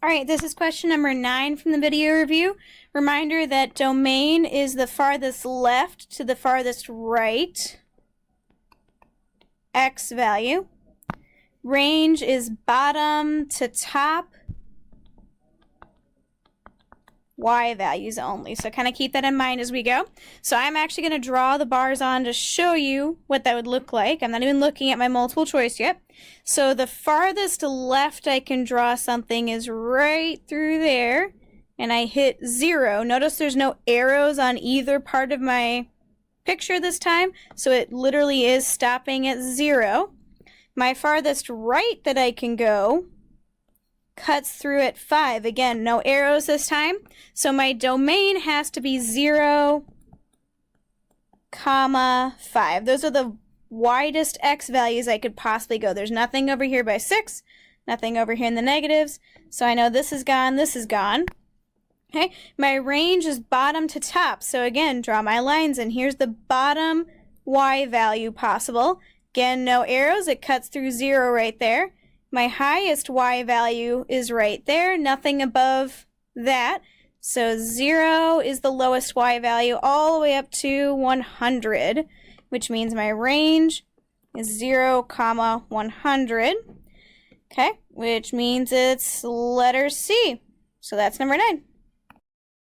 All right, this is question number 9 from the video review. Reminder that domain is the farthest left to the farthest right x value. Range is bottom to top y values only. So kind of keep that in mind as we go. So I'm actually going to draw the bars on to show you what that would look like. I'm not even looking at my multiple choice yet. So the farthest left I can draw something is right through there, and I hit 0. Notice there's no arrows on either part of my picture this time, so it literally is stopping at 0. My farthest right that I can go cuts through at 5. Again, no arrows this time. So my domain has to be 0, 5. Those are the widest x values I could possibly go. There's nothing over here by 6, nothing over here in the negatives. So I know this is gone, this is gone. Okay, my range is bottom to top. So again, draw my lines, and here's the bottom y value possible. Again, no arrows, it cuts through 0 right there. My highest y value is right there, nothing above that. So 0 is the lowest y value all the way up to 100, which means my range is 0, 100. Okay, which means it's letter C. So that's number 9.